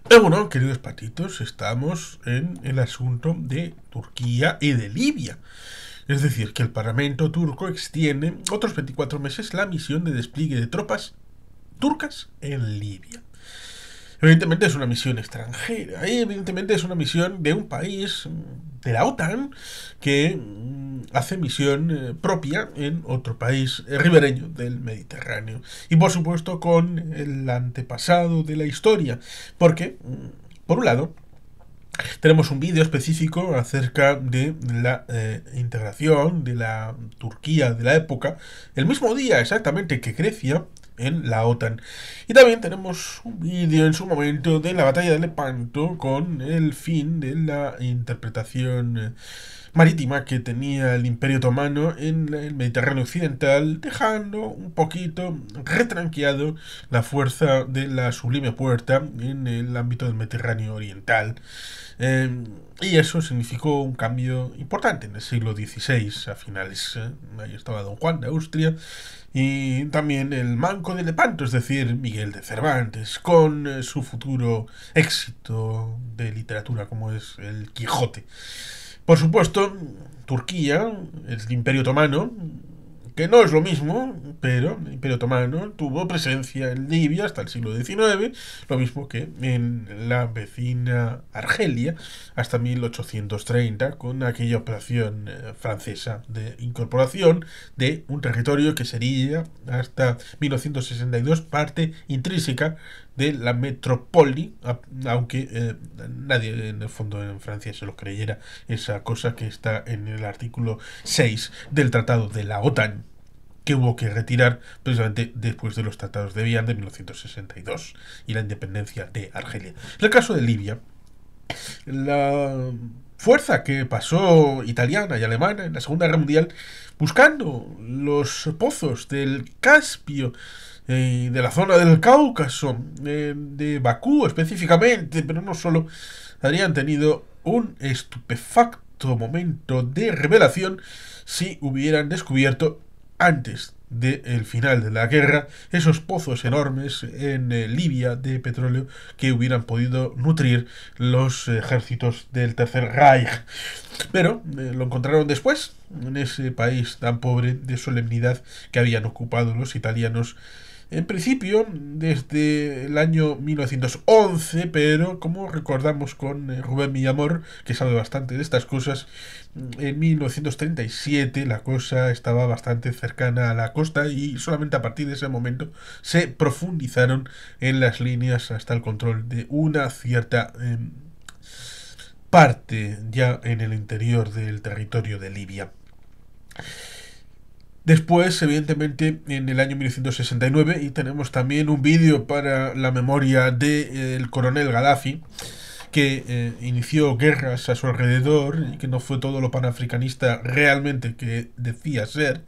Bueno, queridos patitos, estamos en el asunto de Turquía y de Libia. Es decir, que el Parlamento turco extiende otros 24 meses la misión de despliegue de tropas turcas en Libia. Evidentemente es una misión extranjera y evidentemente es una misión de un país de la OTAN que hace misión propia en otro país ribereño del Mediterráneo. Y por supuesto con el antepasado de la historia, porque, por un lado, tenemos un vídeo específico acerca de la integración de la Turquía de la época, el mismo día exactamente que Grecia en la OTAN. Y también tenemos un vídeo en su momento de la batalla de Lepanto con el fin de la interpretación marítima que tenía el Imperio Otomano en el Mediterráneo Occidental, dejando un poquito retranqueado la fuerza de la Sublime Puerta en el ámbito del Mediterráneo Oriental. Y eso significó un cambio importante en el siglo XVI, a finales. Ahí estaba Don Juan de Austria y también el Manco de Lepanto, es decir, Miguel de Cervantes, con su futuro éxito de literatura como es el Quijote. Por supuesto, Turquía, el Imperio Otomano, que no es lo mismo, pero el Imperio Otomano tuvo presencia en Libia hasta el siglo XIX, lo mismo que en la vecina Argelia hasta 1830, con aquella operación francesa de incorporación de un territorio que sería hasta 1962 parte intrínseca de la metrópoli, aunque nadie en el fondo en Francia se lo creyera, esa cosa que está en el artículo 6 del Tratado de la OTAN, que hubo que retirar precisamente después de los tratados de Viana de 1962 y la independencia de Argelia. En el caso de Libia, la fuerza que pasó italiana y alemana en la Segunda Guerra Mundial buscando los pozos del Caspio, de la zona del Cáucaso, de Bakú específicamente, pero no solo, habrían tenido un estupefacto momento de revelación si hubieran descubierto antes del final de la guerra esos pozos enormes en Libia de petróleo que hubieran podido nutrir los ejércitos del Tercer Reich. Pero lo encontraron después en ese país tan pobre de solemnidad que habían ocupado los italianos en principio desde el año 1911, pero como recordamos con Rubén Millamor, que sabe bastante de estas cosas, en 1937 la cosa estaba bastante cercana a la costa y solamente a partir de ese momento se profundizaron en las líneas hasta el control de una cierta parte ya en el interior del territorio de Libia. Después, evidentemente, en el año 1969, y tenemos también un vídeo para la memoria del coronel Gaddafi, que inició guerras a su alrededor y que no fue todo lo panafricanista realmente que decía ser.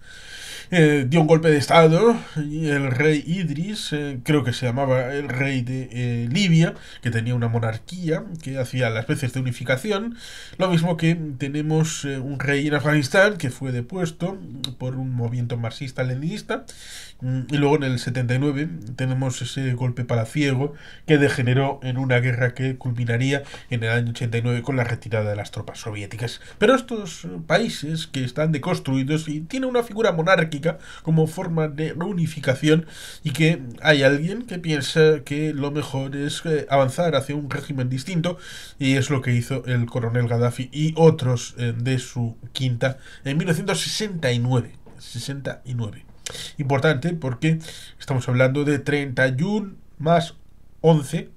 Dio un golpe de estado y el rey Idris, creo que se llamaba el rey de Libia, que tenía una monarquía que hacía las veces de unificación, lo mismo que tenemos un rey en Afganistán que fue depuesto por un movimiento marxista-leninista, y luego en el 79 tenemos ese golpe palaciego que degeneró en una guerra que culminaría en el año 89 con la retirada de las tropas soviéticas. Pero estos países que están deconstruidos y tienen una figura monárquica como forma de reunificación y que hay alguien que piensa que lo mejor es avanzar hacia un régimen distinto, y es lo que hizo el coronel Gaddafi y otros de su quinta en 1969. Importante porque estamos hablando de 31 más 11.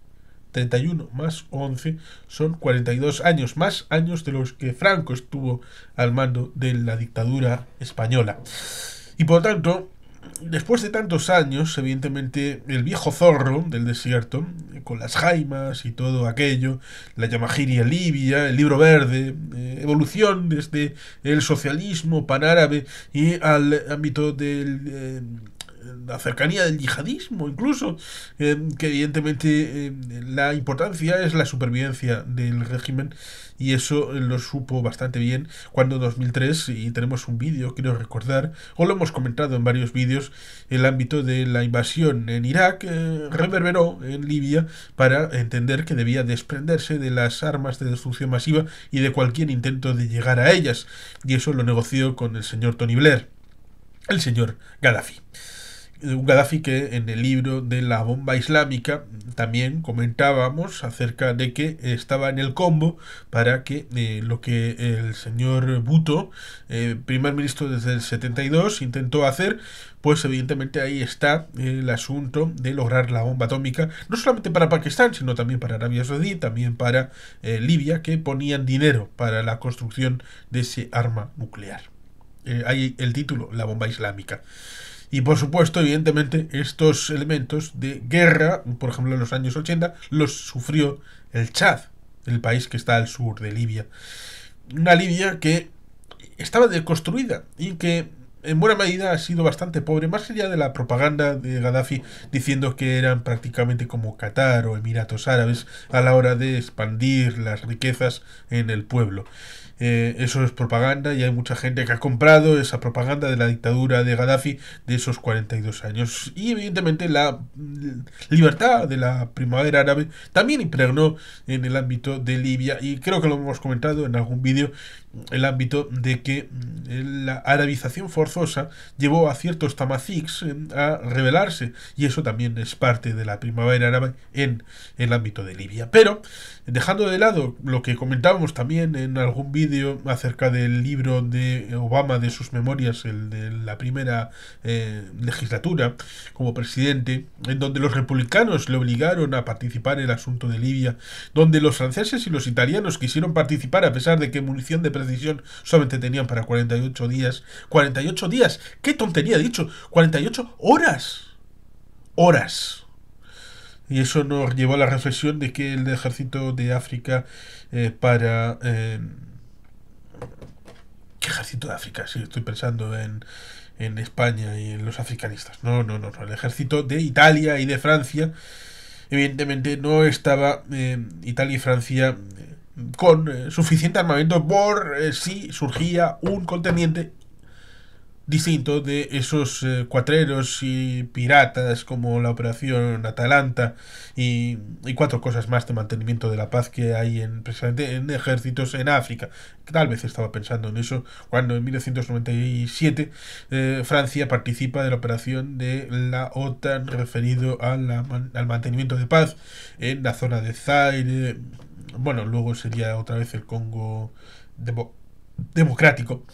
31 más 11 son 42 años, más años de los que Franco estuvo al mando de la dictadura española. Y por tanto, después de tantos años, evidentemente, el viejo zorro del desierto, con las jaimas y todo aquello, la Yamahiria Libia, el libro verde, evolución desde el socialismo panárabe y al ámbito del la cercanía del yihadismo, incluso, que evidentemente la importancia es la supervivencia del régimen, y eso lo supo bastante bien cuando en 2003, y tenemos un vídeo, quiero recordar, o lo hemos comentado en varios vídeos, el ámbito de la invasión en Irak reverberó en Libia para entender que debía desprenderse de las armas de destrucción masiva y de cualquier intento de llegar a ellas, y eso lo negoció con el señor Tony Blair, el señor Gaddafi. Un Gaddafi que en el libro de la bomba islámica también comentábamos acerca de que estaba en el combo para que lo que el señor Bhutto, primer ministro desde el 72, intentó hacer, pues evidentemente ahí está el asunto de lograr la bomba atómica, no solamente para Pakistán, sino también para Arabia Saudí, también para Libia, que ponían dinero para la construcción de ese arma nuclear. Hay el título, la bomba islámica. Y por supuesto, evidentemente, estos elementos de guerra, por ejemplo en los años 80, los sufrió el Chad, el país que está al sur de Libia. Una Libia que estaba deconstruida y que en buena medida ha sido bastante pobre, más allá de la propaganda de Gaddafi diciendo que eran prácticamente como Qatar o Emiratos Árabes a la hora de expandir las riquezas en el pueblo. Eso es propaganda, y hay mucha gente que ha comprado esa propaganda de la dictadura de Gaddafi de esos 42 años. Y evidentemente la libertad de la primavera árabe también impregnó en el ámbito de Libia, y creo que lo hemos comentado en algún vídeo, el ámbito de que la arabización forzosa llevó a ciertos tamaziks a rebelarse, y eso también es parte de la primavera árabe en el ámbito de Libia. Pero dejando de lado lo que comentábamos también en algún vídeo acerca del libro de Obama, de sus memorias, el de la primera legislatura como presidente, en donde los republicanos le obligaron a participar en el asunto de Libia, donde los franceses y los italianos quisieron participar a pesar de que munición de precisión solamente tenían para 48 días. 48 días, qué tontería he dicho, 48 horas. Horas. Y eso nos llevó a la reflexión de que el ejército de África para... ¿Qué ejército de África? Sí, estoy pensando en España y en los africanistas. No. El ejército de Italia y de Francia, evidentemente no estaba Italia y Francia con suficiente armamento por si surgía un contendiente distinto de esos cuatreros y piratas como la operación Atalanta y cuatro cosas más de mantenimiento de la paz que hay precisamente en ejércitos en África. Tal vez estaba pensando en eso cuando en 1997 Francia participa de la operación de la OTAN referido al mantenimiento de paz en la zona de Zaire. Bueno, luego sería otra vez el Congo democrático,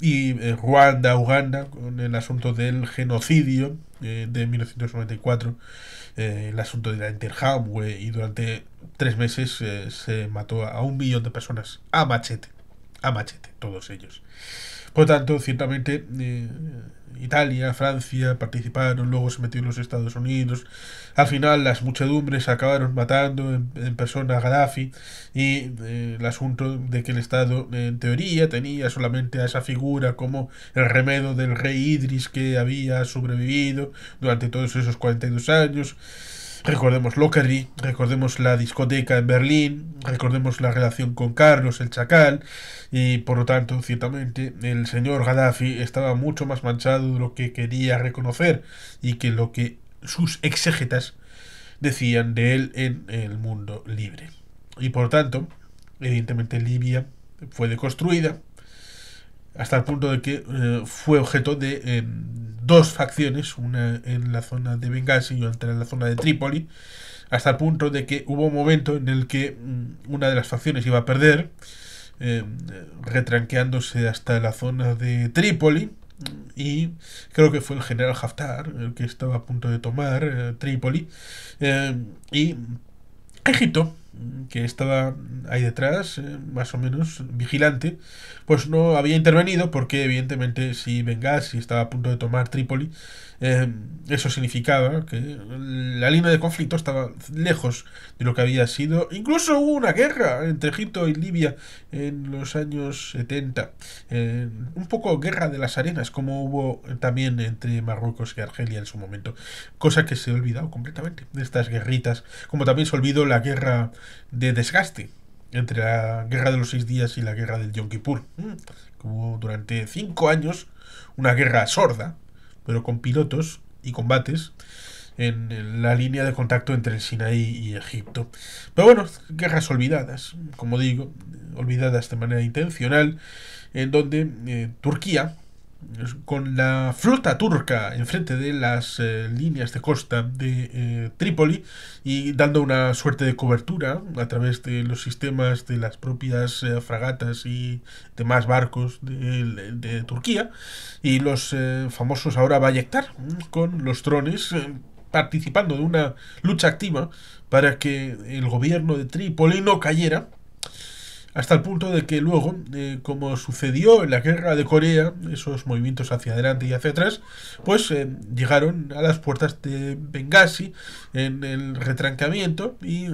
y Ruanda, Uganda, con el asunto del genocidio de 1994, el asunto de la Interahamwe, y durante 3 meses se mató a 1 millón de personas a machete, todos ellos. Por lo tanto, ciertamente Italia, Francia participaron, luego se metió en los Estados Unidos. Al final las muchedumbres acabaron matando en persona a Gaddafi, y el asunto de que el Estado en teoría tenía solamente a esa figura como el remedio del rey Idris, que había sobrevivido durante todos esos 42 años. Recordemos Lockerbie, recordemos la discoteca en Berlín, recordemos la relación con Carlos el Chacal, y por lo tanto, ciertamente, el señor Gaddafi estaba mucho más manchado de lo que quería reconocer y que lo que sus exégetas decían de él en el mundo libre. Y por lo tanto, evidentemente Libia fue deconstruida hasta el punto de que fue objeto de 2 facciones, una en la zona de Benghazi y otra en la zona de Trípoli, hasta el punto de que hubo un momento en el que una de las facciones iba a perder, retranqueándose hasta la zona de Trípoli, y creo que fue el general Haftar el que estaba a punto de tomar Trípoli, y Egipto que estaba ahí detrás, más o menos vigilante, pues no había intervenido porque evidentemente si Benghazi estaba a punto de tomar Trípoli, eso significaba que la línea de conflicto estaba lejos de lo que había sido. Incluso hubo una guerra entre Egipto y Libia en los años 70, un poco guerra de las arenas, como hubo también entre Marruecos y Argelia en su momento, cosa que se ha olvidado completamente de estas guerritas, como también se olvidó la guerra de desgaste entre la guerra de los 6 días y la guerra del Yom Kippur, que hubo durante 5 años una guerra sorda, pero con pilotos y combates en la línea de contacto entre el Sinaí y Egipto. Pero bueno, guerras olvidadas, como digo, olvidadas de manera intencional, en donde Turquía, con la flota turca enfrente de las líneas de costa de Trípoli y dando una suerte de cobertura a través de los sistemas de las propias fragatas y demás barcos de Turquía, y los famosos ahora Bayektar, con los drones participando de una lucha activa para que el gobierno de Trípoli no cayera, hasta el punto de que luego, como sucedió en la guerra de Corea, esos movimientos hacia adelante y hacia atrás, pues llegaron a las puertas de Benghazi en el retrancamiento, y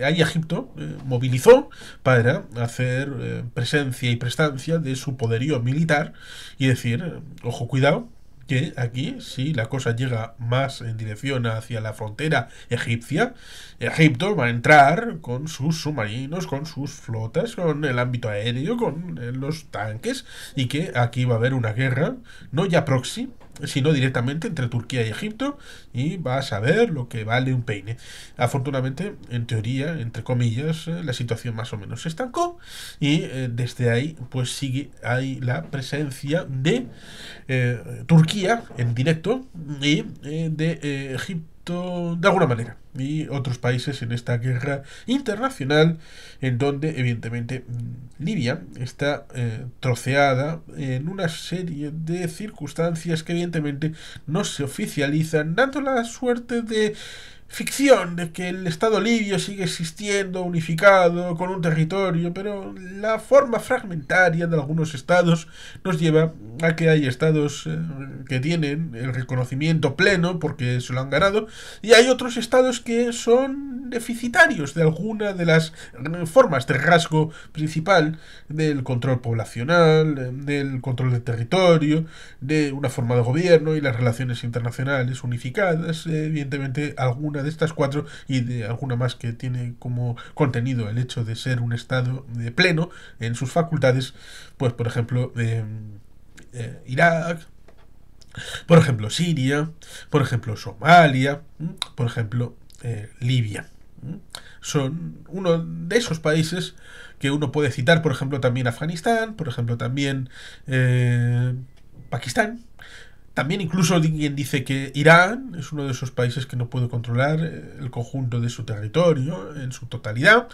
ahí Egipto movilizó para hacer presencia y prestancia de su poderío militar y decir, ojo, cuidado, que aquí, si la cosa llega más en dirección hacia la frontera egipcia, Egipto va a entrar con sus submarinos, con sus flotas, con el ámbito aéreo, con los tanques, y que aquí va a haber una guerra, no ya proxy, sino directamente entre Turquía y Egipto, y va a saber lo que vale un peine. Afortunadamente, en teoría, entre comillas, la situación más o menos se estancó, y desde ahí pues sigue ahí la presencia de Turquía en directo y de Egipto de alguna manera, y otros países en esta guerra internacional, en donde evidentemente Libia está troceada en una serie de circunstancias que evidentemente no se oficializan, dando la suerte de ficción de que el Estado libio sigue existiendo unificado con un territorio, pero la forma fragmentaria de algunos estados nos lleva a que hay estados que tienen el reconocimiento pleno porque se lo han ganado, y hay otros estados que son deficitarios de alguna de las formas de rasgo principal del control poblacional, del control del territorio, de una forma de gobierno y las relaciones internacionales unificadas. Evidentemente alguna de estas cuatro, y de alguna más que tiene como contenido el hecho de ser un estado de pleno en sus facultades, pues por ejemplo Irak, por ejemplo Siria, por ejemplo Somalia, por ejemplo Libia. Son uno de esos países que uno puede citar, por ejemplo también Afganistán, por ejemplo también Pakistán. También incluso quien dice que Irán es uno de esos países que no puede controlar el conjunto de su territorio en su totalidad.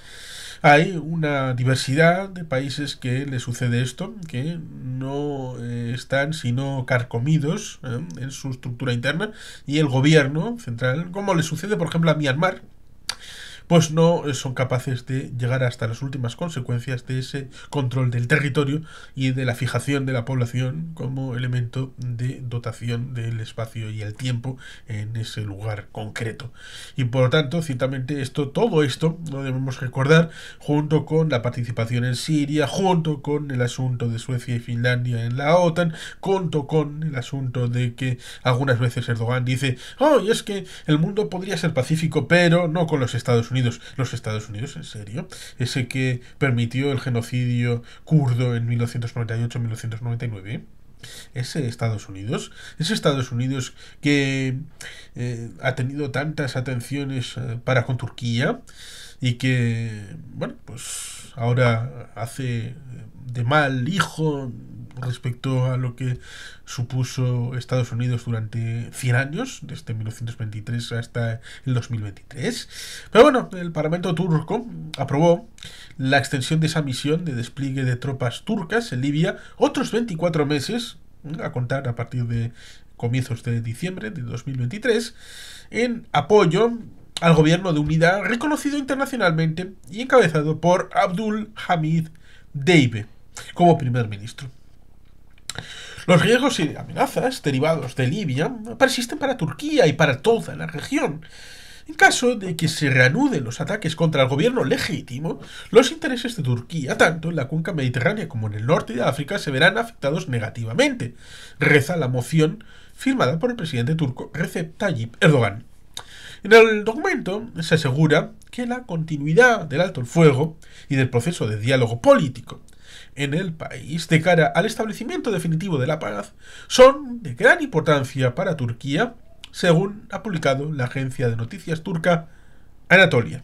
Hay una diversidad de países que le sucede esto, que no están sino carcomidos en su estructura interna, y el gobierno central, como le sucede por ejemplo a Myanmar, pues no son capaces de llegar hasta las últimas consecuencias de ese control del territorio y de la fijación de la población como elemento de dotación del espacio y el tiempo en ese lugar concreto. Y por lo tanto, ciertamente todo esto lo debemos recordar junto con la participación en Siria, junto con el asunto de Suecia y Finlandia en la OTAN, junto con el asunto de que algunas veces Erdogan dice, oh, y es que el mundo podría ser pacífico, pero no con los Estados Unidos. Los Estados Unidos, ¿en serio? Ese que permitió el genocidio kurdo en 1998-1999. Ese Estados Unidos que ha tenido tantas atenciones para con Turquía, y que, bueno, pues ahora hace de mal hijo respecto a lo que supuso Estados Unidos durante 100 años, desde 1923 hasta el 2023. Pero bueno, el Parlamento turco aprobó la extensión de esa misión de despliegue de tropas turcas en Libia otros 24 meses, a contar a partir de comienzos de diciembre de 2023, en apoyo al gobierno de unidad reconocido internacionalmente y encabezado por Abdul Hamid Deibe como primer ministro. Los riesgos y amenazas derivados de Libia persisten para Turquía y para toda la región. En caso de que se reanuden los ataques contra el gobierno legítimo, los intereses de Turquía, tanto en la cuenca mediterránea como en el norte de África, se verán afectados negativamente, reza la moción firmada por el presidente turco Recep Tayyip Erdogan. En el documento se asegura que la continuidad del alto el fuego y del proceso de diálogo político en el país de cara al establecimiento definitivo de la paz son de gran importancia para Turquía, según ha publicado la agencia de noticias turca Anatolia.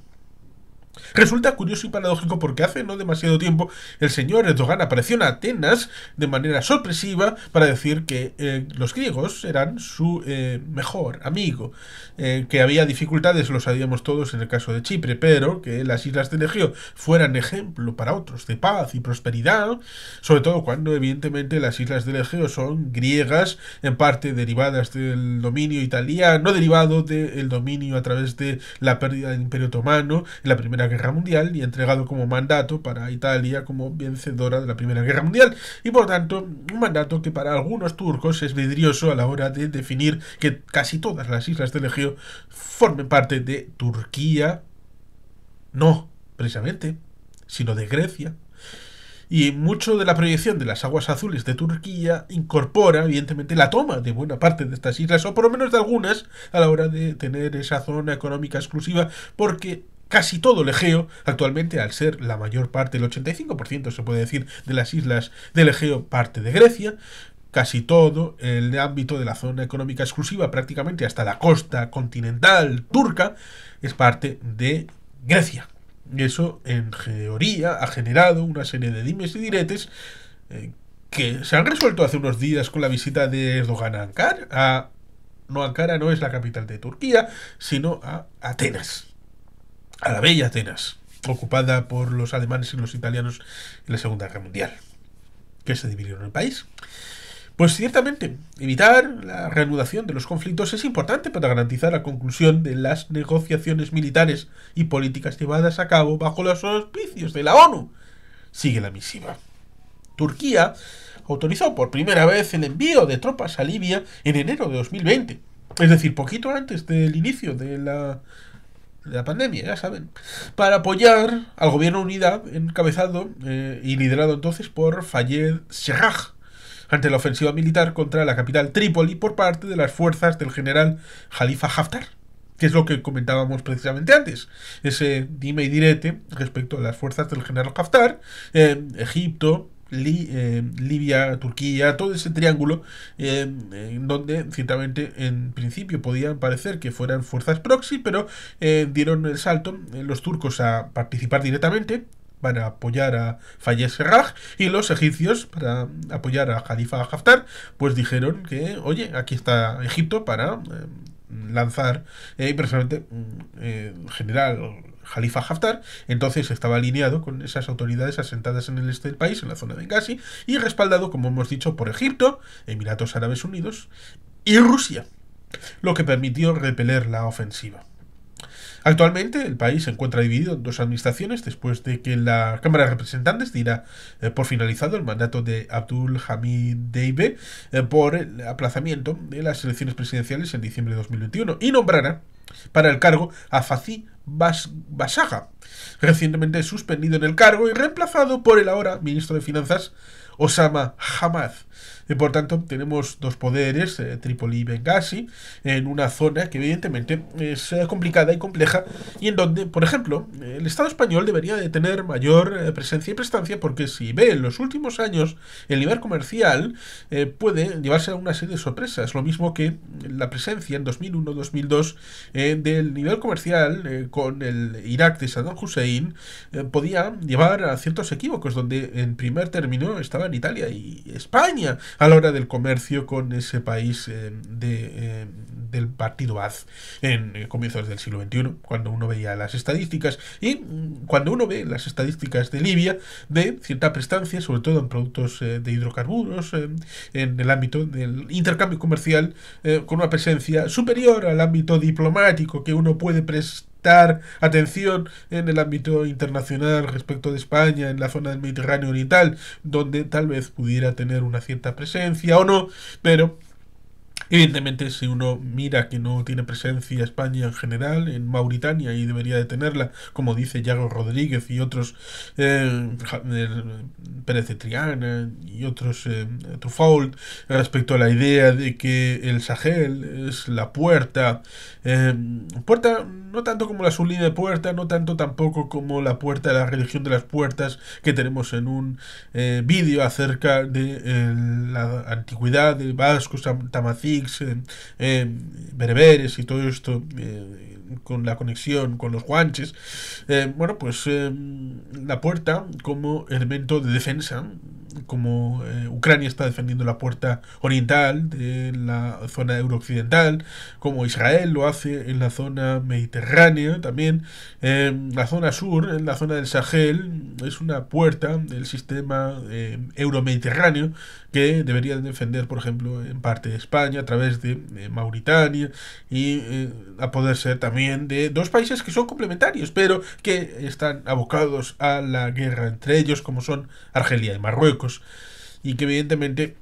Resulta curioso y paradójico porque hace no demasiado tiempo el señor Erdogan apareció en Atenas de manera sorpresiva para decir que los griegos eran su mejor amigo, que había dificultades, lo sabíamos todos en el caso de Chipre, pero que las islas del Egeo fueran ejemplo para otros de paz y prosperidad, sobre todo cuando evidentemente las islas del Egeo son griegas, en parte derivadas del dominio italiano, derivado del dominio a través de la pérdida del Imperio Otomano en la Primera Guerra Mundial y entregado como mandato para Italia como vencedora de la Primera Guerra Mundial, y por tanto un mandato que para algunos turcos es vidrioso a la hora de definir que casi todas las islas del Egeo formen parte de Turquía, no precisamente, sino de Grecia. Y mucho de la proyección de las aguas azules de Turquía incorpora, evidentemente, la toma de buena parte de estas islas, o por lo menos de algunas, a la hora de tener esa zona económica exclusiva, porque casi todo el Egeo, actualmente, al ser la mayor parte, el 85% se puede decir, de las islas del Egeo, parte de Grecia, casi todo el ámbito de la zona económica exclusiva, prácticamente hasta la costa continental turca, es parte de Grecia. Y eso, en teoría, ha generado una serie de dimes y diretes que se han resuelto hace unos días con la visita de Erdogan a Ankara. Ankara no es la capital de Turquía, sino a Atenas, a la bella Atenas, ocupada por los alemanes y los italianos en la Segunda Guerra Mundial, que se dividieron el país. Pues ciertamente, evitar la reanudación de los conflictos es importante para garantizar la conclusión de las negociaciones militares y políticas llevadas a cabo bajo los auspicios de la ONU. Sigue la misiva. Turquía autorizó por primera vez el envío de tropas a Libia en enero de 2020, es decir, poquito antes del inicio de la pandemia, ya saben, para apoyar al gobierno de unidad encabezado y liderado entonces por Fayez Sarraj, ante la ofensiva militar contra la capital Trípoli por parte de las fuerzas del general Khalifa Haftar, que es lo que comentábamos precisamente antes, ese dime y direte respecto a las fuerzas del general Haftar, Egipto, Libia, Turquía, todo ese triángulo donde ciertamente en principio podían parecer que fueran fuerzas proxy, pero dieron el salto los turcos a participar directamente para apoyar a Fayez Sarraj, y los egipcios para apoyar a Khalifa Haftar, pues dijeron que, oye, aquí está Egipto para lanzar precisamente general Khalifa Haftar. Entonces estaba alineado con esas autoridades asentadas en el este del país, en la zona de Bengasi, y respaldado, como hemos dicho, por Egipto, Emiratos Árabes Unidos y Rusia, lo que permitió repeler la ofensiva. Actualmente el país se encuentra dividido en dos administraciones después de que la Cámara de Representantes diera por finalizado el mandato de Abdul Hamid Deibe por el aplazamiento de las elecciones presidenciales en diciembre de 2021 y nombrara para el cargo a Fatih Bashagha, recientemente suspendido en el cargo y reemplazado por el ahora ministro de Finanzas Osama Hamad. Y por tanto tenemos dos poderes, Trípoli y Bengasi, en una zona que evidentemente es complicada y compleja, y en donde, por ejemplo, el Estado español debería de tener mayor presencia y prestancia, porque si ve en los últimos años el nivel comercial puede llevarse a una serie de sorpresas, lo mismo que la presencia en 2001-2002 del nivel comercial con el Irak de Saddam Hussein podía llevar a ciertos equívocos, donde en primer término estaban Italia y España a la hora del comercio con ese país del partido Baaz en comienzos del siglo XXI, cuando uno veía las estadísticas, y cuando uno ve las estadísticas de Libia, de cierta prestancia, sobre todo en productos de hidrocarburos, en el ámbito del intercambio comercial, con una presencia superior al ámbito diplomático que uno puede prestar atención en el ámbito internacional respecto de España, en la zona del Mediterráneo Oriental, donde tal vez pudiera tener una cierta presencia o no, pero evidentemente, si uno mira que no tiene presencia España en general, en Mauritania, y debería de tenerla, como dice Yago Rodríguez y otros, Pérez de Triana y otros, Truffaut, respecto a la idea de que el Sahel es la puerta, puerta no tanto como la sublime de puerta, no tanto tampoco como la puerta de la religión de las puertas que tenemos en un vídeo acerca de la antigüedad de vascos, tamazics, bereberes y todo esto, con la conexión con los guanches. Bueno, pues la puerta como elemento de defensa, como Ucrania está defendiendo la puerta oriental de la zona eurooccidental, como Israel lo hace en la zona mediterránea también, la zona sur, en la zona del Sahel, es una puerta del sistema euromediterráneo que debería defender, por ejemplo, en parte de España, a través de Mauritania, y a poder ser también de dos países que son complementarios, pero que están abocados a la guerra entre ellos, como son Argelia y Marruecos. Y que evidentemente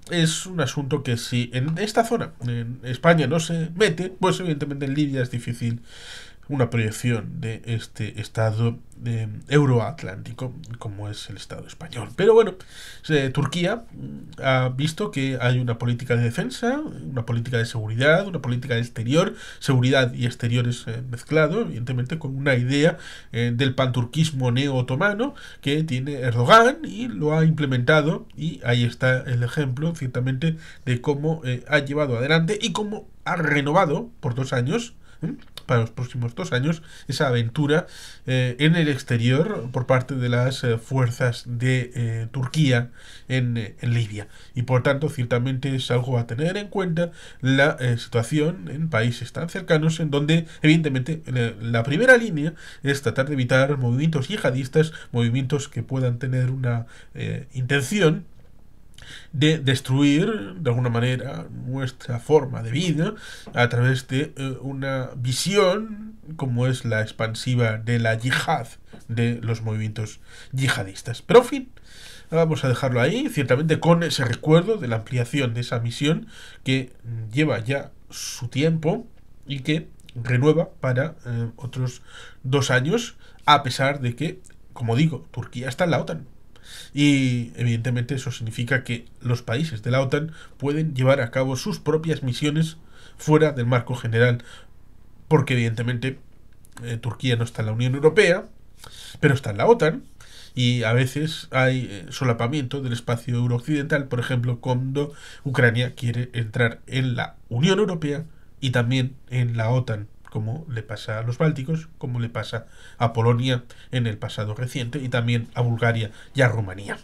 es un asunto que si en esta zona, en España, no se mete, pues evidentemente en Libia es difícil una proyección de este estado euroatlántico como es el estado español. Pero bueno, Turquía ha visto que hay una política de defensa, una política de seguridad, una política de exterior, seguridad y exteriores mezclado, evidentemente con una idea del panturquismo neo-otomano que tiene Erdogan, y lo ha implementado, y ahí está el ejemplo ciertamente de cómo ha llevado adelante y cómo ha renovado por 2 años, para los próximos 2 años, esa aventura en el exterior por parte de las fuerzas de Turquía en Libia. Y por tanto, ciertamente es algo a tener en cuenta la situación en países tan cercanos, en donde evidentemente la primera línea es tratar de evitar movimientos yihadistas, movimientos que puedan tener una intención de destruir de alguna manera nuestra forma de vida a través de una visión como es la expansiva de la yihad, de los movimientos yihadistas. Pero en fin, vamos a dejarlo ahí, ciertamente con ese recuerdo de la ampliación de esa misión que lleva ya su tiempo y que renueva para otros 2 años, a pesar de que, como digo, Turquía está en la OTAN. Y evidentemente eso significa que los países de la OTAN pueden llevar a cabo sus propias misiones fuera del marco general, porque evidentemente Turquía no está en la Unión Europea, pero está en la OTAN, y a veces hay solapamiento del espacio eurooccidental, por ejemplo, cuando Ucrania quiere entrar en la Unión Europea y también en la OTAN, como le pasa a los bálticos, como le pasa a Polonia en el pasado reciente, y también a Bulgaria y a Rumanía.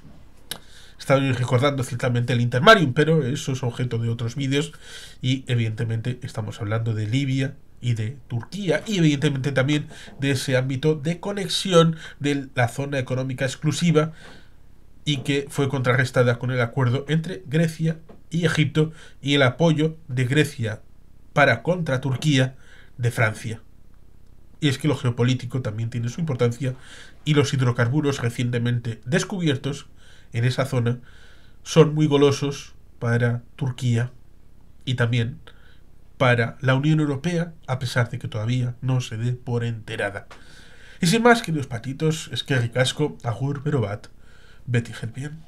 Estoy recordando ciertamente el Intermarium, pero eso es objeto de otros vídeos, y evidentemente estamos hablando de Libia y de Turquía, y evidentemente también de ese ámbito de conexión de la zona económica exclusiva, y que fue contrarrestada con el acuerdo entre Grecia y Egipto, y el apoyo de Grecia para contra Turquía de Francia. Y es que lo geopolítico también tiene su importancia, y los hidrocarburos recientemente descubiertos en esa zona son muy golosos para Turquía y también para la Unión Europea, a pesar de que todavía no se dé por enterada. Y sin más, queridos patitos, es que ricasco, agur, berobat, Betty bien.